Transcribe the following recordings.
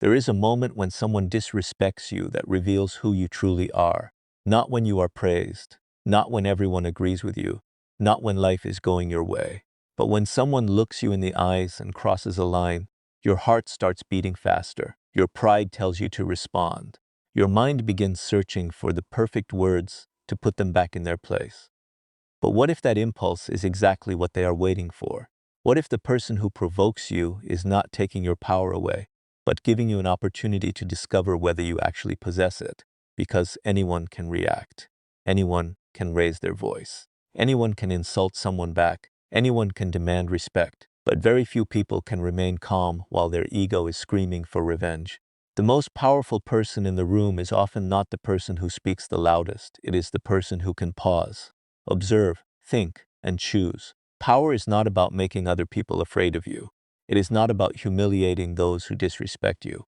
There is a moment when someone disrespects you that reveals who you truly are. Not when you are praised, not when everyone agrees with you, not when life is going your way, but when someone looks you in the eyes and crosses a line. Your heart starts beating faster. Your pride tells you to respond. Your mind begins searching for the perfect words to put them back in their place. But what if that impulse is exactly what they are waiting for? What if the person who provokes you is not taking your power away, but giving you an opportunity to discover whether you actually possess it? Because anyone can react. Anyone can raise their voice. Anyone can insult someone back. Anyone can demand respect. But very few people can remain calm while their ego is screaming for revenge. The most powerful person in the room is often not the person who speaks the loudest. It is the person who can pause, observe, think, and choose. Power is not about making other people afraid of you. It is not about humiliating those who disrespect you.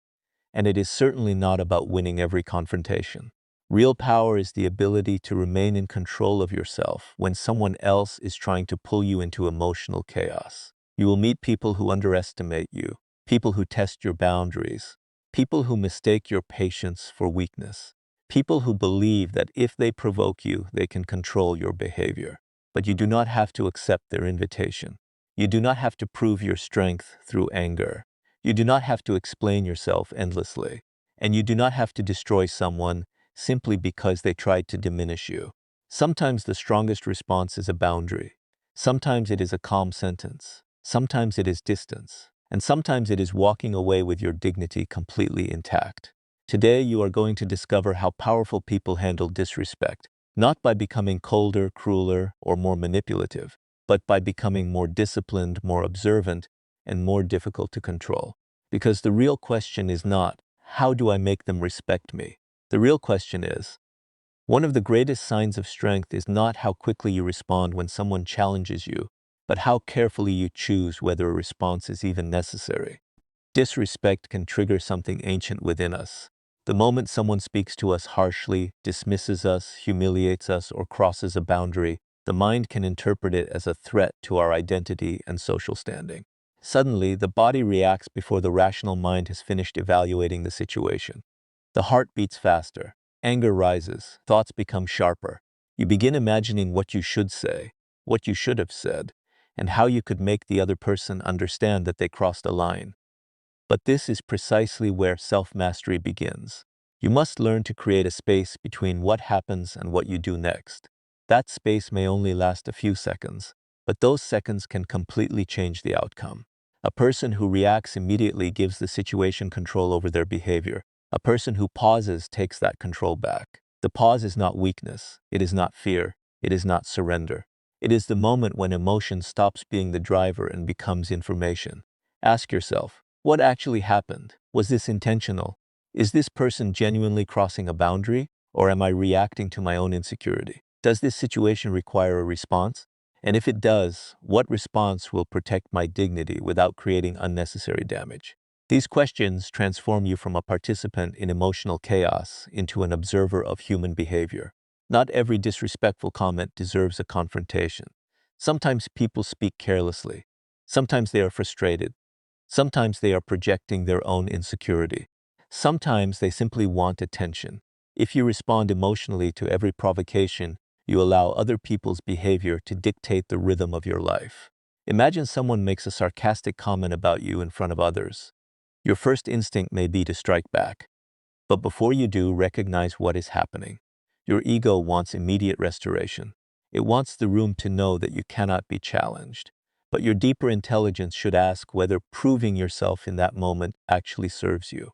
And it is certainly not about winning every confrontation. Real power is the ability to remain in control of yourself when someone else is trying to pull you into emotional chaos. You will meet people who underestimate you, people who test your boundaries, people who mistake your patience for weakness, people who believe that if they provoke you, they can control your behavior. But you do not have to accept their invitation. You do not have to prove your strength through anger. You do not have to explain yourself endlessly. And you do not have to destroy someone simply because they tried to diminish you. Sometimes the strongest response is a boundary. Sometimes it is a calm sentence. Sometimes it is distance. And sometimes it is walking away with your dignity completely intact. Today you are going to discover how powerful people handle disrespect, not by becoming colder, crueler, or more manipulative, but by becoming more disciplined, more observant, and more difficult to control. Because the real question is not, how do I make them respect me? The real question is, one of the greatest signs of strength is not how quickly you respond when someone challenges you, but how carefully you choose whether a response is even necessary. Disrespect can trigger something ancient within us. The moment someone speaks to us harshly, dismisses us, humiliates us, or crosses a boundary, the mind can interpret it as a threat to our identity and social standing. Suddenly, the body reacts before the rational mind has finished evaluating the situation. The heart beats faster, anger rises, thoughts become sharper. You begin imagining what you should say, what you should have said, and how you could make the other person understand that they crossed a line. But this is precisely where self-mastery begins. You must learn to create a space between what happens and what you do next. That space may only last a few seconds, but those seconds can completely change the outcome. A person who reacts immediately gives the situation control over their behavior. A person who pauses takes that control back. The pause is not weakness. It is not fear. It is not surrender. It is the moment when emotion stops being the driver and becomes information. Ask yourself, what actually happened? Was this intentional? Is this person genuinely crossing a boundary, or am I reacting to my own insecurity? Does this situation require a response? And if it does, what response will protect my dignity without creating unnecessary damage? These questions transform you from a participant in emotional chaos into an observer of human behavior. Not every disrespectful comment deserves a confrontation. Sometimes people speak carelessly. Sometimes they are frustrated. Sometimes they are projecting their own insecurity. Sometimes they simply want attention. If you respond emotionally to every provocation, you allow other people's behavior to dictate the rhythm of your life. Imagine someone makes a sarcastic comment about you in front of others. Your first instinct may be to strike back. But before you do, recognize what is happening. Your ego wants immediate restoration. It wants the room to know that you cannot be challenged. But your deeper intelligence should ask whether proving yourself in that moment actually serves you.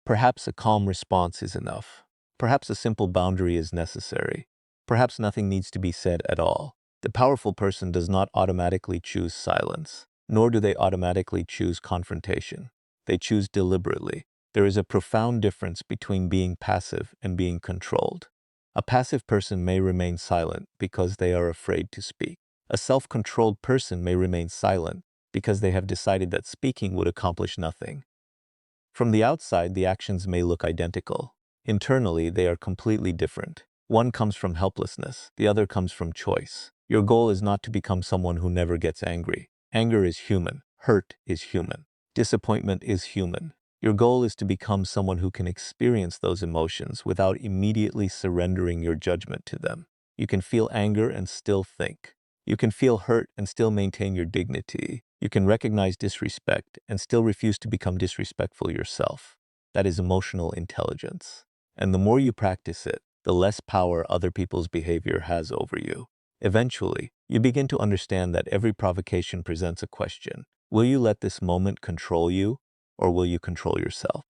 Perhaps a calm response is enough. Perhaps a simple boundary is necessary. Perhaps nothing needs to be said at all. The powerful person does not automatically choose silence, nor do they automatically choose confrontation. They choose deliberately. There is a profound difference between being passive and being controlled. A passive person may remain silent because they are afraid to speak. A self-controlled person may remain silent because they have decided that speaking would accomplish nothing. From the outside, the actions may look identical. Internally, they are completely different. One comes from helplessness, the other comes from choice. Your goal is not to become someone who never gets angry. Anger is human. Hurt is human. Disappointment is human. Your goal is to become someone who can experience those emotions without immediately surrendering your judgment to them. You can feel anger and still think. You can feel hurt and still maintain your dignity. You can recognize disrespect and still refuse to become disrespectful yourself. That is emotional intelligence. And the more you practice it, the less power other people's behavior has over you. Eventually, you begin to understand that every provocation presents a question. Will you let this moment control you, or will you control yourself?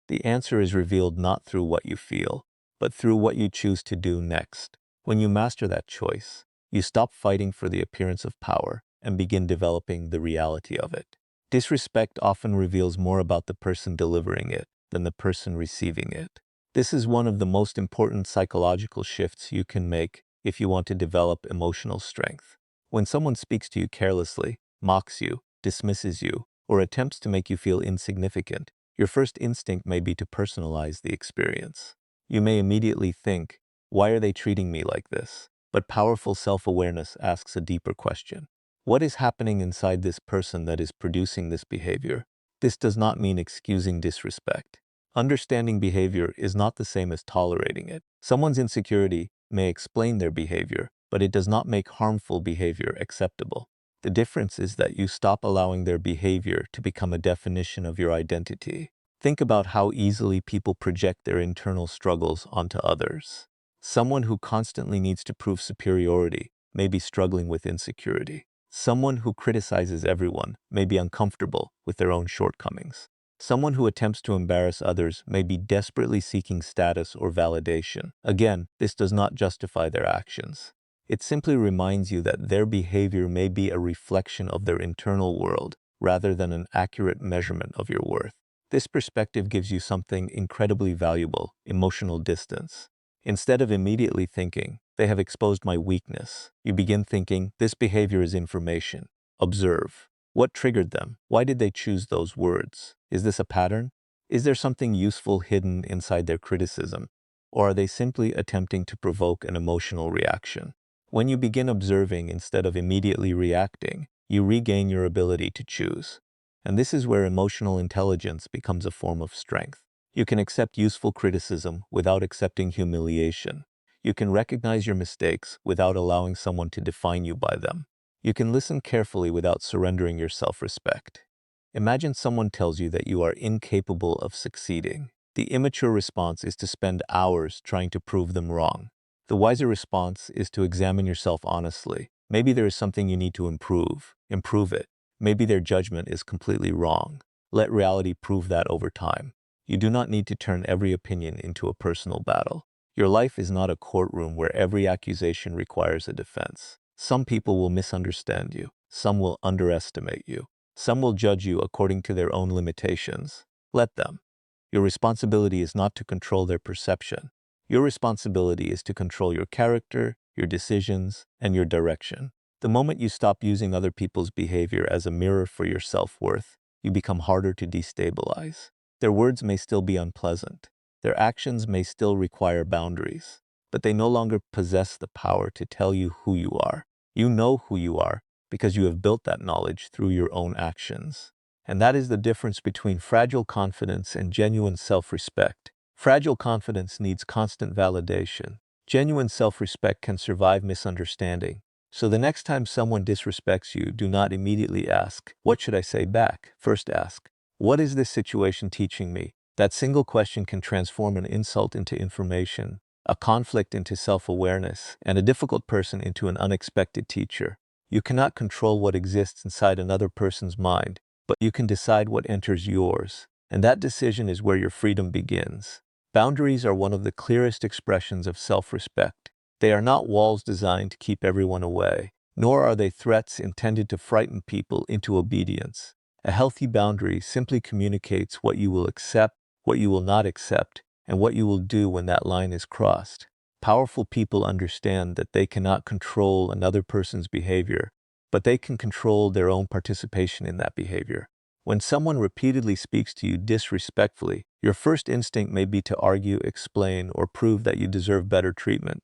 The answer is revealed not through what you feel, but through what you choose to do next. When you master that choice, you stop fighting for the appearance of power and begin developing the reality of it. Disrespect often reveals more about the person delivering it than the person receiving it. This is one of the most important psychological shifts you can make if you want to develop emotional strength. When someone speaks to you carelessly, mocks you, dismisses you, or attempts to make you feel insignificant, your first instinct may be to personalize the experience. You may immediately think, why are they treating me like this? But powerful self-awareness asks a deeper question. What is happening inside this person that is producing this behavior? This does not mean excusing disrespect. Understanding behavior is not the same as tolerating it. Someone's insecurity may explain their behavior, but it does not make harmful behavior acceptable. The difference is that you stop allowing their behavior to become a definition of your identity. Think about how easily people project their internal struggles onto others. Someone who constantly needs to prove superiority may be struggling with insecurity. Someone who criticizes everyone may be uncomfortable with their own shortcomings. Someone who attempts to embarrass others may be desperately seeking status or validation. Again, this does not justify their actions. It simply reminds you that their behavior may be a reflection of their internal world rather than an accurate measurement of your worth. This perspective gives you something incredibly valuable: emotional distance. Instead of immediately thinking, they have exposed my weakness, you begin thinking, this behavior is information. Observe. What triggered them? Why did they choose those words? Is this a pattern? Is there something useful hidden inside their criticism? Or are they simply attempting to provoke an emotional reaction? When you begin observing instead of immediately reacting, you regain your ability to choose. And this is where emotional intelligence becomes a form of strength. You can accept useful criticism without accepting humiliation. You can recognize your mistakes without allowing someone to define you by them. You can listen carefully without surrendering your self-respect. Imagine someone tells you that you are incapable of succeeding. The immature response is to spend hours trying to prove them wrong. The wiser response is to examine yourself honestly. Maybe there is something you need to improve. Improve it. Maybe their judgment is completely wrong. Let reality prove that over time. You do not need to turn every opinion into a personal battle. Your life is not a courtroom where every accusation requires a defense. Some people will misunderstand you. Some will underestimate you. Some will judge you according to their own limitations. Let them. Your responsibility is not to control their perception. Your responsibility is to control your character, your decisions, and your direction. The moment you stop using other people's behavior as a mirror for your self-worth, you become harder to destabilize. Their words may still be unpleasant. Their actions may still require boundaries, but they no longer possess the power to tell you who you are. You know who you are because you have built that knowledge through your own actions. And that is the difference between fragile confidence and genuine self-respect. Fragile confidence needs constant validation. Genuine self-respect can survive misunderstanding. So the next time someone disrespects you, do not immediately ask, what should I say back? First ask, what is this situation teaching me? That single question can transform an insult into information, a conflict into self-awareness, and a difficult person into an unexpected teacher. You cannot control what exists inside another person's mind, but you can decide what enters yours. And that decision is where your freedom begins. Boundaries are one of the clearest expressions of self-respect. They are not walls designed to keep everyone away, nor are they threats intended to frighten people into obedience. A healthy boundary simply communicates what you will accept, what you will not accept, and what you will do when that line is crossed. Powerful people understand that they cannot control another person's behavior, but they can control their own participation in that behavior. When someone repeatedly speaks to you disrespectfully, your first instinct may be to argue, explain, or prove that you deserve better treatment.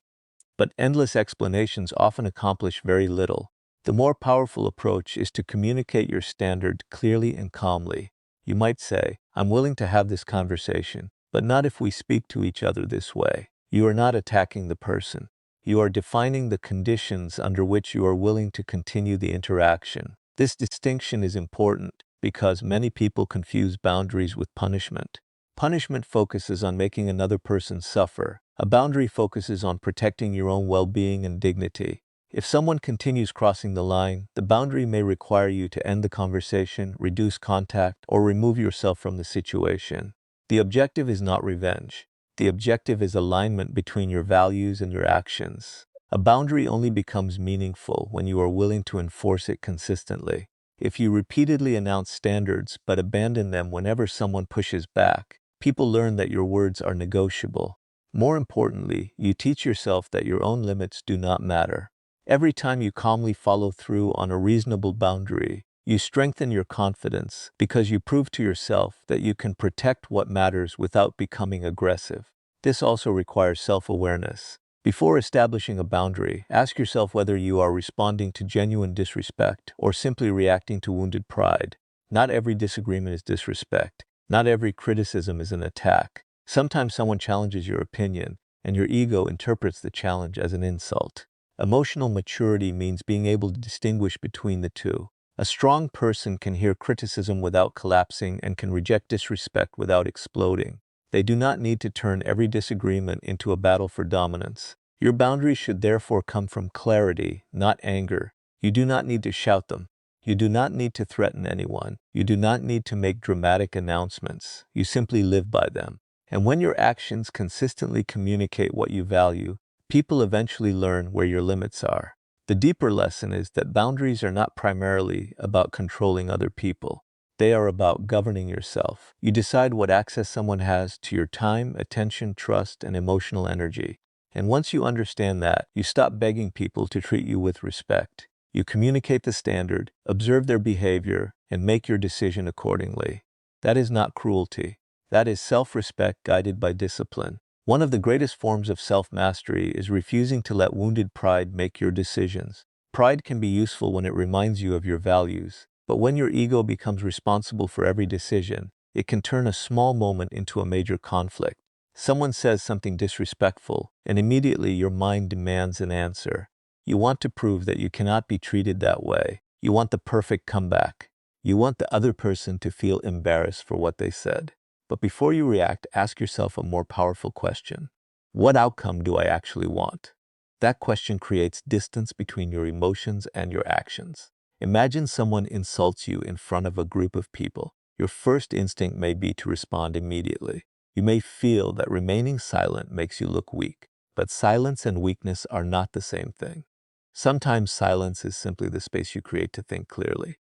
But endless explanations often accomplish very little. The more powerful approach is to communicate your standard clearly and calmly. You might say, "I'm willing to have this conversation, but not if we speak to each other this way." You are not attacking the person. You are defining the conditions under which you are willing to continue the interaction. This distinction is important because many people confuse boundaries with punishment. Punishment focuses on making another person suffer. A boundary focuses on protecting your own well-being and dignity. If someone continues crossing the line, the boundary may require you to end the conversation, reduce contact, or remove yourself from the situation. The objective is not revenge. The objective is alignment between your values and your actions. A boundary only becomes meaningful when you are willing to enforce it consistently. If you repeatedly announce standards but abandon them whenever someone pushes back, people learn that your words are negotiable. More importantly, you teach yourself that your own limits do not matter. Every time you calmly follow through on a reasonable boundary, you strengthen your confidence because you prove to yourself that you can protect what matters without becoming aggressive. This also requires self-awareness. Before establishing a boundary, ask yourself whether you are responding to genuine disrespect or simply reacting to wounded pride. Not every disagreement is disrespect. Not every criticism is an attack. Sometimes someone challenges your opinion, and your ego interprets the challenge as an insult. Emotional maturity means being able to distinguish between the two. A strong person can hear criticism without collapsing and can reject disrespect without exploding. They do not need to turn every disagreement into a battle for dominance. Your boundaries should therefore come from clarity, not anger. You do not need to shout them. You do not need to threaten anyone. You do not need to make dramatic announcements. You simply live by them. And when your actions consistently communicate what you value, people eventually learn where your limits are. The deeper lesson is that boundaries are not primarily about controlling other people. They are about governing yourself. You decide what access someone has to your time, attention, trust, and emotional energy. And once you understand that, you stop begging people to treat you with respect. You communicate the standard, observe their behavior, and make your decision accordingly. That is not cruelty. That is self-respect guided by discipline. One of the greatest forms of self-mastery is refusing to let wounded pride make your decisions. Pride can be useful when it reminds you of your values, but when your ego becomes responsible for every decision, it can turn a small moment into a major conflict. Someone says something disrespectful, and immediately your mind demands an answer. You want to prove that you cannot be treated that way. You want the perfect comeback. You want the other person to feel embarrassed for what they said. But before you react, ask yourself a more powerful question. What outcome do I actually want? That question creates distance between your emotions and your actions. Imagine someone insults you in front of a group of people. Your first instinct may be to respond immediately. You may feel that remaining silent makes you look weak, but silence and weakness are not the same thing. Sometimes silence is simply the space you create to think clearly.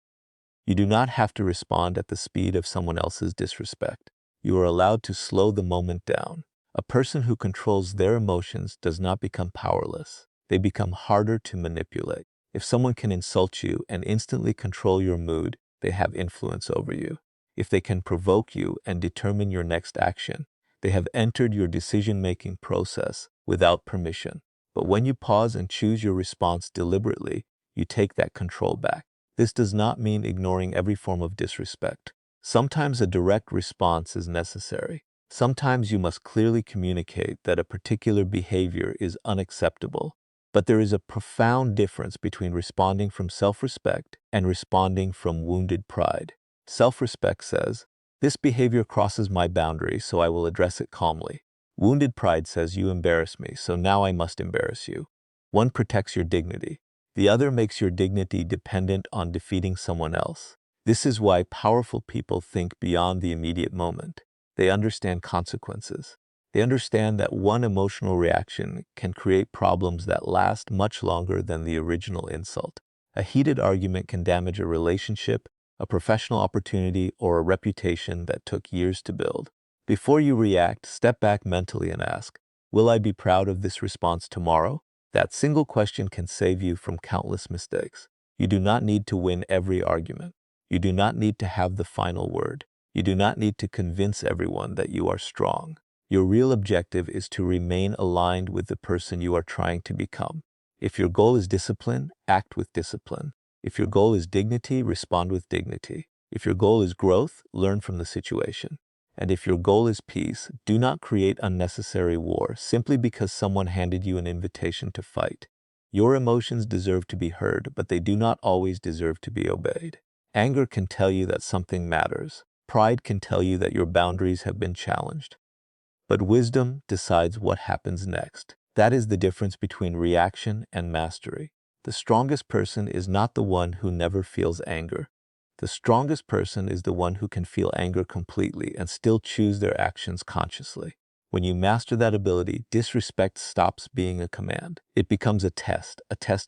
You do not have to respond at the speed of someone else's disrespect. You are allowed to slow the moment down. A person who controls their emotions does not become powerless. They become harder to manipulate. If someone can insult you and instantly control your mood, they have influence over you. If they can provoke you and determine your next action, they have entered your decision-making process without permission. But when you pause and choose your response deliberately, you take that control back. This does not mean ignoring every form of disrespect. Sometimes a direct response is necessary. Sometimes you must clearly communicate that a particular behavior is unacceptable. But there is a profound difference between responding from self-respect and responding from wounded pride. Self-respect says, "This behavior crosses my boundary, so I will address it calmly." Wounded pride says, "You embarrass me, so now I must embarrass you." One protects your dignity. The other makes your dignity dependent on defeating someone else. This is why powerful people think beyond the immediate moment. They understand consequences. They understand that one emotional reaction can create problems that last much longer than the original insult. A heated argument can damage a relationship, a professional opportunity, or a reputation that took years to build. Before you react, step back mentally and ask, "Will I be proud of this response tomorrow?" That single question can save you from countless mistakes. You do not need to win every argument. You do not need to have the final word. You do not need to convince everyone that you are strong. Your real objective is to remain aligned with the person you are trying to become. If your goal is discipline, act with discipline. If your goal is dignity, respond with dignity. If your goal is growth, learn from the situation. And if your goal is peace, do not create unnecessary war simply because someone handed you an invitation to fight. Your emotions deserve to be heard, but they do not always deserve to be obeyed. Anger can tell you that something matters. Pride can tell you that your boundaries have been challenged. But wisdom decides what happens next. That is the difference between reaction and mastery. The strongest person is not the one who never feels anger. The strongest person is the one who can feel anger completely and still choose their actions consciously. When you master that ability, disrespect stops being a command. It becomes a test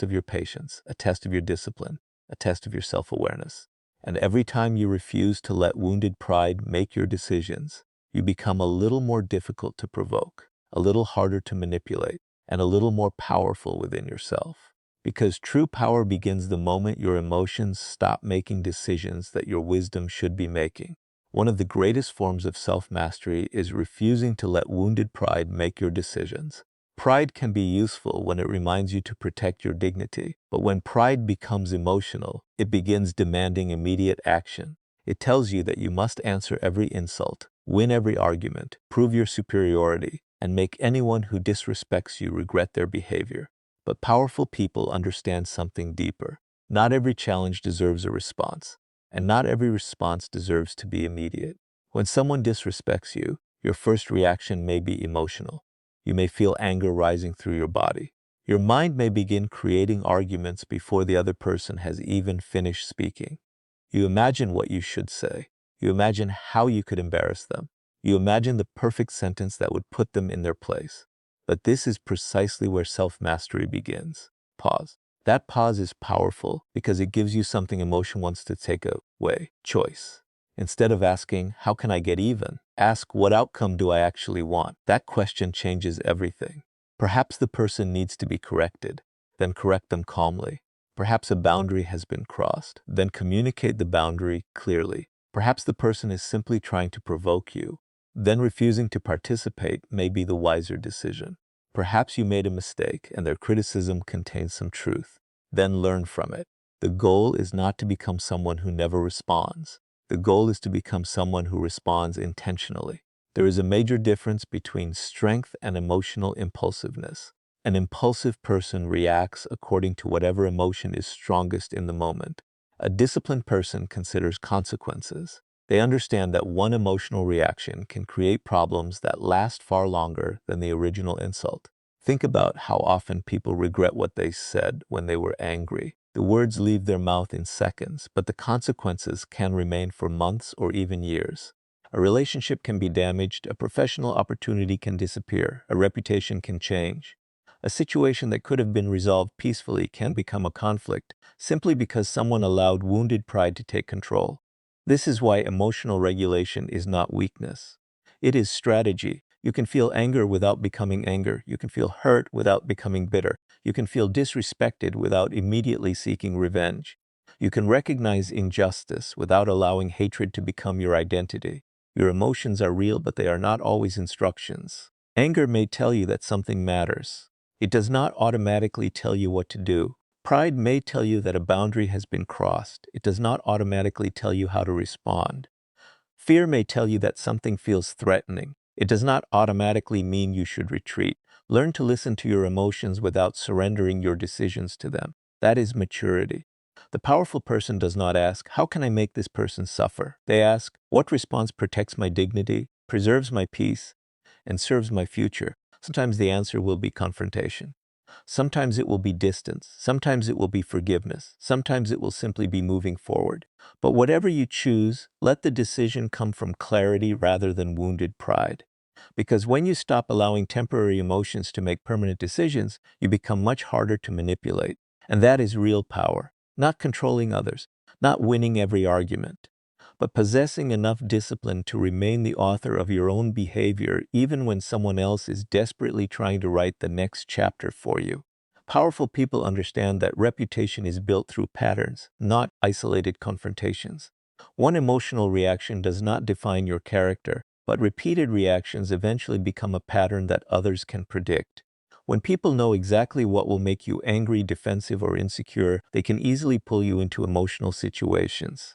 of your patience, a test of your discipline, a test of your self-awareness. And every time you refuse to let wounded pride make your decisions, you become a little more difficult to provoke, a little harder to manipulate, and a little more powerful within yourself. Because true power begins the moment your emotions stop making decisions that your wisdom should be making. One of the greatest forms of self-mastery is refusing to let wounded pride make your decisions. Pride can be useful when it reminds you to protect your dignity, but when pride becomes emotional, it begins demanding immediate action. It tells you that you must answer every insult, win every argument, prove your superiority, and make anyone who disrespects you regret their behavior. But powerful people understand something deeper. Not every challenge deserves a response, and not every response deserves to be immediate. When someone disrespects you, your first reaction may be emotional. You may feel anger rising through your body. Your mind may begin creating arguments before the other person has even finished speaking. You imagine what you should say. You imagine how you could embarrass them. You imagine the perfect sentence that would put them in their place. But this is precisely where self-mastery begins. Pause. That pause is powerful because it gives you something emotion wants to take away: choice. Instead of asking, how can I get even? Ask, what outcome do I actually want? That question changes everything. Perhaps the person needs to be corrected, then correct them calmly. Perhaps a boundary has been crossed, then communicate the boundary clearly. Perhaps the person is simply trying to provoke you, then refusing to participate may be the wiser decision. Perhaps you made a mistake and their criticism contains some truth. Then learn from it. The goal is not to become someone who never responds. The goal is to become someone who responds intentionally. There is a major difference between strength and emotional impulsiveness. An impulsive person reacts according to whatever emotion is strongest in the moment. A disciplined person considers consequences. They understand that one emotional reaction can create problems that last far longer than the original insult. Think about how often people regret what they said when they were angry. The words leave their mouth in seconds, but the consequences can remain for months or even years. A relationship can be damaged, a professional opportunity can disappear, a reputation can change. A situation that could have been resolved peacefully can become a conflict simply because someone allowed wounded pride to take control. This is why emotional regulation is not weakness. It is strategy. You can feel anger without becoming anger. You can feel hurt without becoming bitter. You can feel disrespected without immediately seeking revenge. You can recognize injustice without allowing hatred to become your identity. Your emotions are real, but they are not always instructions. Anger may tell you that something matters. It does not automatically tell you what to do. Pride may tell you that a boundary has been crossed. It does not automatically tell you how to respond. Fear may tell you that something feels threatening. It does not automatically mean you should retreat. Learn to listen to your emotions without surrendering your decisions to them. That is maturity. The powerful person does not ask, how can I make this person suffer? They ask, what response protects my dignity, preserves my peace, and serves my future? Sometimes the answer will be confrontation. Sometimes it will be distance. Sometimes it will be forgiveness. Sometimes it will simply be moving forward. But whatever you choose, let the decision come from clarity rather than wounded pride. Because when you stop allowing temporary emotions to make permanent decisions, you become much harder to manipulate. And that is real power. Not controlling others, not winning every argument, but possessing enough discipline to remain the author of your own behavior even when someone else is desperately trying to write the next chapter for you. Powerful people understand that reputation is built through patterns, not isolated confrontations. One emotional reaction does not define your character, but repeated reactions eventually become a pattern that others can predict. When people know exactly what will make you angry, defensive, or insecure, they can easily pull you into emotional situations.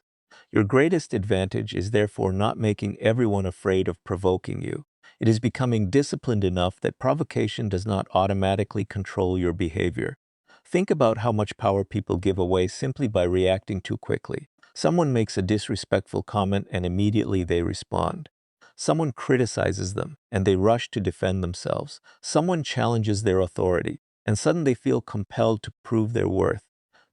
Your greatest advantage is therefore not making everyone afraid of provoking you. It is becoming disciplined enough that provocation does not automatically control your behavior. Think about how much power people give away simply by reacting too quickly. Someone makes a disrespectful comment and immediately they respond. Someone criticizes them and they rush to defend themselves. Someone challenges their authority and suddenly they feel compelled to prove their worth.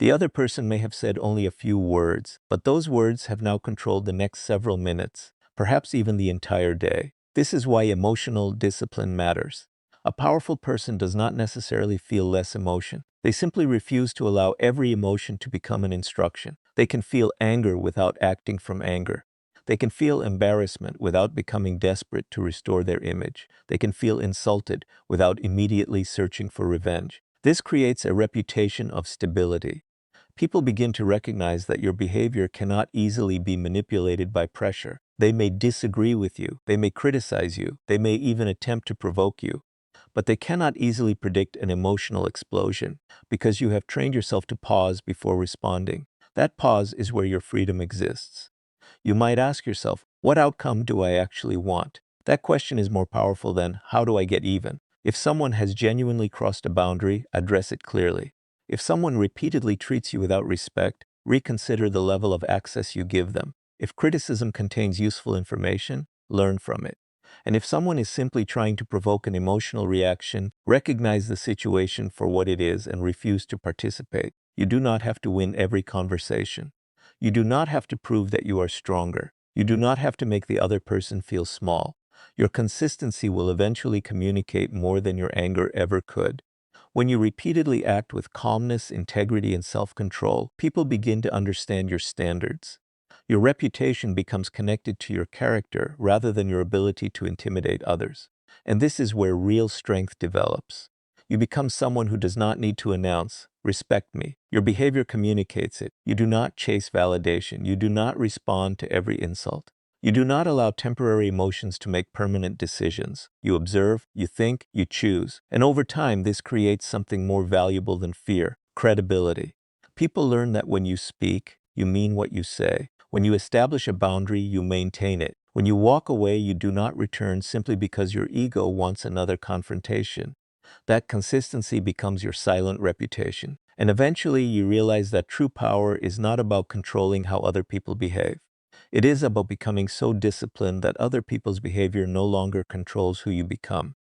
The other person may have said only a few words, but those words have now controlled the next several minutes, perhaps even the entire day. This is why emotional discipline matters. A powerful person does not necessarily feel less emotion. They simply refuse to allow every emotion to become an instruction. They can feel anger without acting from anger. They can feel embarrassment without becoming desperate to restore their image. They can feel insulted without immediately searching for revenge. This creates a reputation of stability. People begin to recognize that your behavior cannot easily be manipulated by pressure. They may disagree with you, they may criticize you, they may even attempt to provoke you, but they cannot easily predict an emotional explosion because you have trained yourself to pause before responding. That pause is where your freedom exists. You might ask yourself, what outcome do I actually want? That question is more powerful than, how do I get even? If someone has genuinely crossed a boundary, address it clearly. If someone repeatedly treats you without respect, reconsider the level of access you give them. If criticism contains useful information, learn from it. And if someone is simply trying to provoke an emotional reaction, recognize the situation for what it is and refuse to participate. You do not have to win every conversation. You do not have to prove that you are stronger. You do not have to make the other person feel small. Your consistency will eventually communicate more than your anger ever could. When you repeatedly act with calmness, integrity, and self-control, people begin to understand your standards. Your reputation becomes connected to your character rather than your ability to intimidate others. And this is where real strength develops. You become someone who does not need to announce, respect me. Your behavior communicates it. You do not chase validation. You do not respond to every insult. You do not allow temporary emotions to make permanent decisions. You observe, you think, you choose. And over time, this creates something more valuable than fear, credibility. People learn that when you speak, you mean what you say. When you establish a boundary, you maintain it. When you walk away, you do not return simply because your ego wants another confrontation. That consistency becomes your silent reputation. And eventually, you realize that true power is not about controlling how other people behave. It is about becoming so disciplined that other people's behavior no longer controls who you become.